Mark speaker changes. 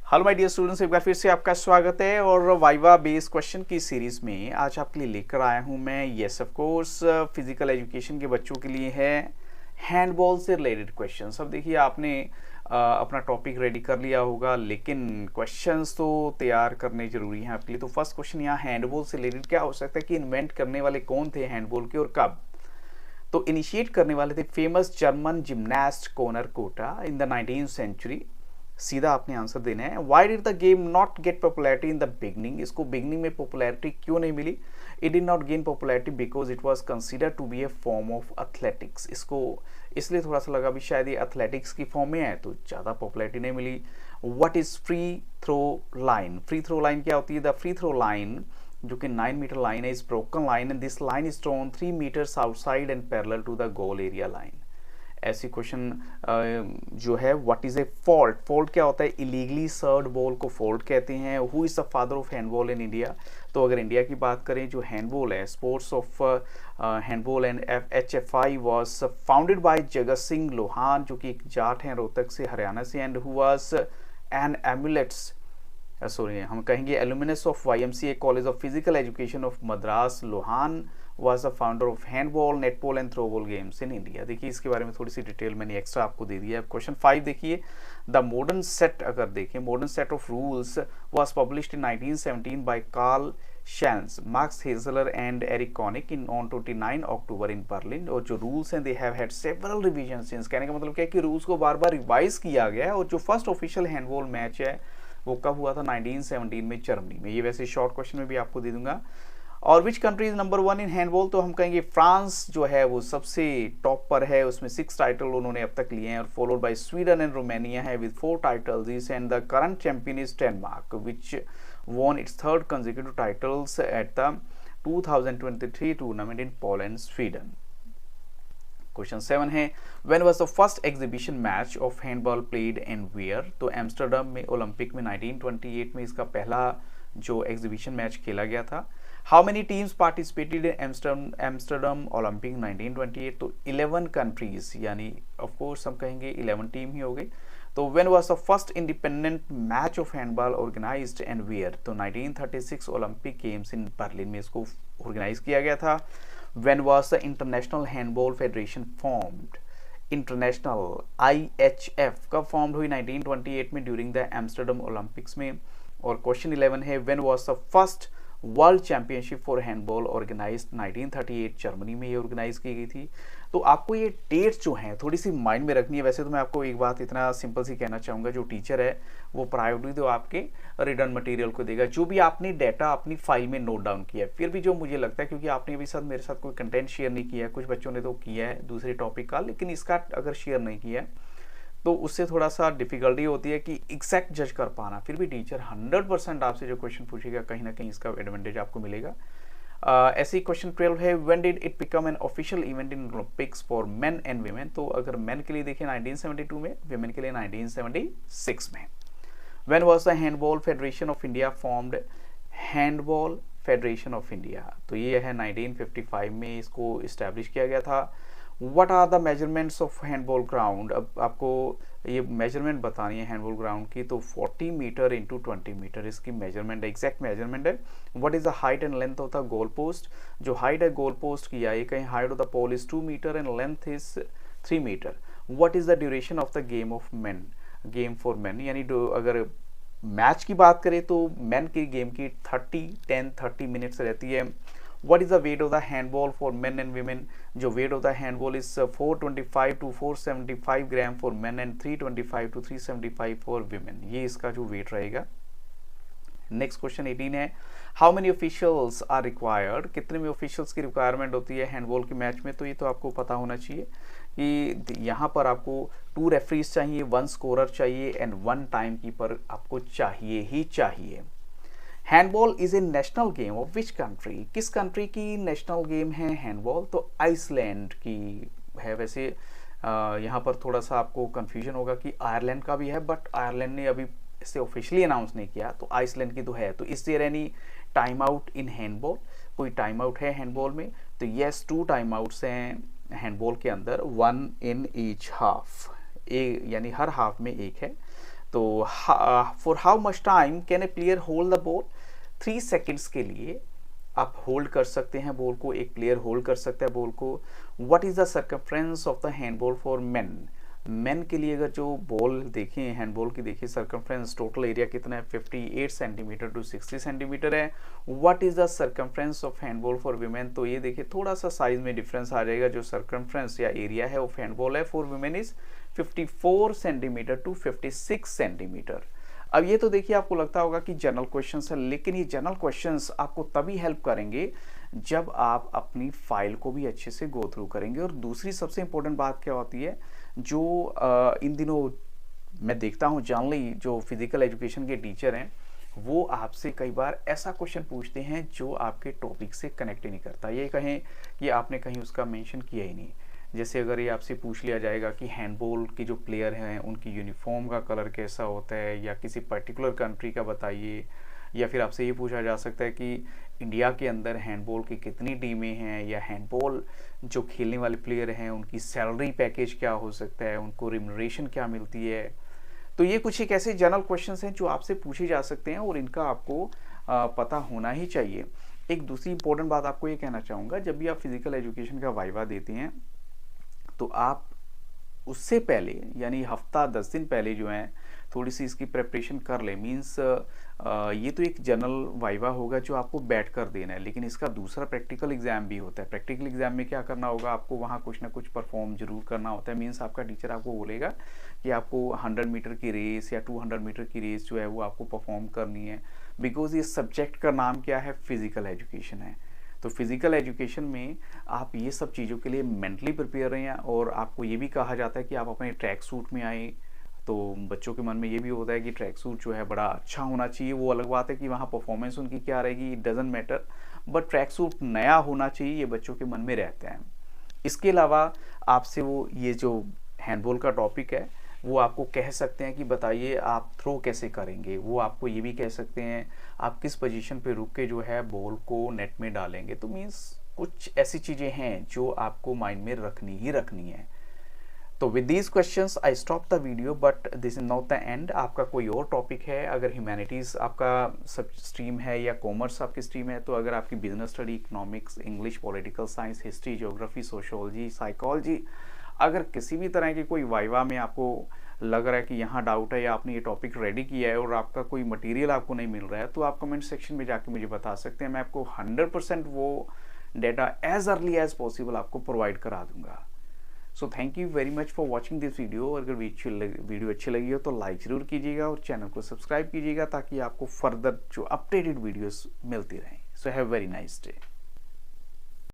Speaker 1: Hello my dear students, एक बार फिर से आपका स्वागत है। और वाइवा बेस्ड क्वेश्चन की सीरीज में आज आपके लिए लेकर आया हूं मैं, yes of course, physical education के बच्चों के लिए है हैंडबॉल से रिलेटेड क्वेश्चंस। अब देखिए, आपने अपना टॉपिक रेडी कर लिया होगा, लेकिन क्वेश्चंस तो तैयार करने जरूरी हैं आपके लिए। तो फर्स्ट क्वेश्चन यहाँ हैंडबॉल से रिलेटेड क्या हो सकता है कि इन्वेंट करने वाले कौन थे हैंडबॉल के और कब। तो इनिशिएट करने वाले थे famous German gymnast Konrad Koch in the 19th century. सीधा आपने आंसर देना है। Why did the game not get popularity in the beginning, इसको बिगनिंग में पॉपुलैरिटी क्यों नहीं मिली। It did not gain popularity because it was considered to be a form of athletics, इसको इसलिए थोड़ा सा लगा भी शायद ये एथलेटिक्स की फॉर्म में है, तो ज़्यादा पॉपुलैरिटी नहीं मिली। What is free throw line, free throw line क्या होती है। द फ्री थ्रो लाइन जो कि 9 मीटर लाइन है, is broken line and this line is thrown 3 metres outside and parallel to the goal area line. ऐसी question जो है, what is a fault, fault क्या होता है, इलीगली सर्व्ड बॉल को फॉल्ट कहते हैं। Who is the father of handball in India. तो अगर इंडिया की बात करें, जो हैंडबॉल है, sports of handball and HFI was founded by Jagat Singh Lohan, जो कि एक जाट हैं रोहतक से, हरियाणा से, and who was an emulates sorry हम कहेंगे alumnus of YMCA college of physical education of Madras. Lohan was the founder of handball, netball and throwball games in India। देखिए, इसके बारे में थोड़ी सी डिटेल मैंने एक्स्ट्रा आपको दे दिया है। क्वेश्चन 5 देखिए, द मॉडर्न सेट, अगर देखें modern set of rules was published in 1917 by Carl Schantz, Max Hazeler and Eric Koenig in on 29 October in Berlin। और जो रूल्स हैं, they have had several revisions since। कहने का मतलब क्या है कि रूल्स को बार बार रिवाइज किया गया है। और जो फर्स्ट ऑफिशियल हैंडबॉल मैच है वो कब हुआ था, 1917 में, जर्मनी में। ये वैसे शॉर्ट क्वेश्चन में भी आपको दे दूंगा। और which country is number 1 in handball, तो हम कहेंगे फ्रांस जो है वो सबसे टॉप पर है, उसमें 6 टाइटल उन्होंने अब तक लिए हैं। और followed by Sweden and Romania है with 4 titles and the current champion is Denmark which won its third consecutive titles at the 2023 tournament in Poland, Sweden। Question 7 है, when was the first exhibition match of handball played and where. तो Amsterdam में Olympic में 1928 में इसका पहला जो exhibition खेला खेला गया था। How many teams participated in Amsterdam Olympic 1928। तो 11 कंट्रीज, यानी ऑफ कोर्स हम कहेंगे 11 टीम ही हो गई। तो when was the first independent match of handball organised and where. तो 1936 ओलंपिक गेम्स इन बर्लिन में इसको ऑर्गेनाइज किया गया था। When was the international handball federation formed. International IHF कब फॉर्म्ड हुई, 1928 में, ड्यूरिंग द एम्स्टर्डम ओलंपिक्स में। और क्वेश्चन 11 है, when was the first world championship for handball organised, 1938 Germany में ये ऑर्गेनाइज की गई थी। तो आपको ये डेट्स जो हैं थोड़ी सी माइंड में रखनी है। वैसे तो मैं आपको एक बात इतना सिंपल सी कहना चाहूँगा, जो टीचर है वो प्रायोरिटी तो आपके रिटर्न मटेरियल को देगा, जो भी आपने डाटा अपनी फाइल में नोट डाउन किया है। फिर भी जो मुझे लगता है, क्योंकि आपने अभी साथ मेरे साथ कोई कंटेंट शेयर नहीं किया है, कुछ बच्चों ने तो किया है दूसरे टॉपिक का, लेकिन इसका अगर शेयर नहीं किया है तो उससे थोड़ा सा डिफिकल्टी होती है कि एग्जैक्ट जज कर पाना। फिर भी टीचर 100% आपसे जो क्वेश्चन पूछेगा, कहीं ना कहीं इसका एडवांटेज आपको मिलेगा। ऐसे ही क्वेश्चन 12 है, when did it become an official event in Olympics for main and women. तो अगर मेन के लिए देखें 1972 में, वीमेन के लिए 1976 में। When was the handball federation of India formed. Handball federation of India, तो ये है 1955 में इसको इस्टेब्लिश किया गया था। What are the measurements of handball ground। अब आपको ये मेजरमेंट बतानी है हैंडबॉल ग्राउंड की। तो 40 मीटर इंटू 20 मीटर इसकी मेजरमेंट है, एग्जैक्ट मेजरमेंट है। What is the height and length of the goal post. जो हाइट है गोल पोस्ट की, ये कहीं height of the pole is 2 metre and length is 3 metre. What is the duration of the game of men, game for men, यानी अगर match की बात करें तो मेन की गेम की 30 मिनट्स रहती है। What is the weight of the handball for men and women। जो weight of the handball is 425 to 475 gram for men and 325 to 375 for women। ये इसका जो weight रहेगा। नेक्स्ट क्वेश्चन 18 है, how many officials are required. कितने में officials की requirement होती है हैंडबॉल के मैच में। तो ये तो आपको पता होना चाहिए कि यहाँ पर आपको 2 रेफरीज चाहिए, 1 स्कोरर चाहिए एंड 1 टाइम कीपर आपको चाहिए ही चाहिए। Handball is a national game of which country. किस कंट्री की नेशनल गेम है हैंडबॉल। तो आइसलैंड की है। वैसे यहाँ पर थोड़ा सा आपको कंफ्यूजन होगा कि आयरलैंड का भी है, बट आयरलैंड ने अभी इसे ऑफिशियली अनाउंस नहीं किया। तो आइसलैंड की तो है। तो is there any time out in handball. कोई टाइम आउट है हैंडबॉल में। तो यस, 2 टाइम आउट्स हैं हैंडबॉल के अंदर, 1 इन ईच हाफ, यानी हर हाफ में एक है। तो for how much time can a player hold the ball, 3 seconds के लिए आप होल्ड कर सकते हैं बॉल को, एक प्लेयर होल्ड कर सकता है बॉल को। What is the circumference of the handball for main, main के लिए अगर जो बॉल देखें हैंडबॉल की देखिए, सर्कमफ्रेंस टोटल एरिया कितना है 58 सेंटीमीटर टू 60 सेंटीमीटर है। What is the circumference of handball for women, तो ये देखिए थोड़ा सा साइज में डिफरेंस आ जाएगा, जो सर्कमफ्रेंस या एरिया है ऑफ हैंडबॉल है for women is 54 centimetre to 56 centimetre. अब ये तो देखिए आपको लगता होगा कि जनरल क्वेश्चंस है, लेकिन ये जनरल क्वेश्चंस आपको तभी हेल्प करेंगे जब आप अपनी फाइल को भी अच्छे से गो थ्रू करेंगे। और दूसरी सबसे इंपॉर्टेंट बात क्या होती है, जो इन दिनों मैं देखता हूँ जनरली जो फिजिकल एजुकेशन के टीचर हैं वो आपसे कई बार ऐसा क्वेश्चन पूछते हैं जो आपके टॉपिक से कनेक्ट ही नहीं करता, ये कहें कि आपने कहीं उसका मेंशन किया ही नहीं। जैसे अगर ये आपसे पूछ लिया जाएगा कि हैंडबॉल के जो प्लेयर हैं उनकी यूनिफॉर्म का कलर कैसा होता है, या किसी पर्टिकुलर कंट्री का बताइए, या फिर आपसे ये पूछा जा सकता है कि इंडिया के अंदर हैंडबॉल की कितनी टीमें हैं, या हैंडबॉल जो खेलने वाले प्लेयर हैं उनकी सैलरी पैकेज क्या हो सकता है, उनको रिम्यूनरेशन क्या मिलती है। तो ये कुछ एक ऐसे जनरल क्वेश्चंस हैं जो आपसे पूछे जा सकते हैं और इनका आपको पता होना ही चाहिए। एक दूसरी इंपॉर्टेंट बात आपको ये कहना चाहूँगा, जब भी आप फिजिकल एजुकेशन का वाइवा देते हैं तो आप उससे पहले यानी हफ्ता 10 दिन पहले जो है थोड़ी सी इसकी प्रेपरेशन कर ले। मीन्स ये तो एक जनरल वाइवा होगा जो आपको बैठ कर देना है, लेकिन इसका दूसरा प्रैक्टिकल एग्जाम भी होता है। प्रैक्टिकल एग्जाम में क्या करना होगा, आपको वहाँ कुछ ना कुछ परफॉर्म जरूर करना होता है। मीन्स आपका टीचर आपको बोलेगा कि आपको 100 मीटर की रेस या 200 मीटर की रेस जो है वो आपको परफॉर्म करनी है, बिकॉज ये सब्जेक्ट का नाम क्या है, फिजिकल एजुकेशन है। तो फिजिकल एजुकेशन में आप ये सब चीज़ों के लिए मेंटली प्रिपेयर रहें, और आपको ये भी कहा जाता है कि आप अपने ट्रैक सूट में आए। तो बच्चों के मन में ये भी होता है कि ट्रैक सूट जो है बड़ा अच्छा होना चाहिए। वो अलग बात है कि वहाँ परफॉर्मेंस उनकी क्या रहेगी, it doesn't matter, but track suit नया होना चाहिए, ये बच्चों के मन में रहता है। इसके अलावा आपसे वो ये जो हैंडबॉल का टॉपिक है वो आपको कह सकते हैं कि बताइए आप थ्रो कैसे करेंगे। वो आपको ये भी कह सकते हैं आप किस पोजीशन पे रुक के जो है बॉल को नेट में डालेंगे। तो मीन्स कुछ ऐसी चीज़ें हैं जो आपको माइंड में रखनी ही रखनी है। तो with these questions I stop the video, but this is not the end. आपका कोई और टॉपिक है, अगर ह्यूमैनिटीज़ आपका सब स्ट्रीम है या कॉमर्स आपकी स्ट्रीम है, तो अगर आपकी business study, economics, English, political science, history, geography, sociology, psychology, अगर किसी भी तरह की कोई वाइवा में आपको लग रहा है कि यहाँ डाउट है या आपने ये टॉपिक रेडी किया है और आपका कोई मटेरियल आपको नहीं मिल रहा है, तो आप कमेंट सेक्शन में जाके मुझे बता सकते हैं। मैं आपको 100% वो data as early as possible आपको प्रोवाइड करा दूंगा। So thank you very much for watching this video. अगर वीडियो अच्छी लगी हो तो लाइक ज़रूर कीजिएगा और चैनल को सब्सक्राइब कीजिएगा ताकि आपको फर्दर जो अपडेटेड वीडियोस मिलती रहें। So have very nice day.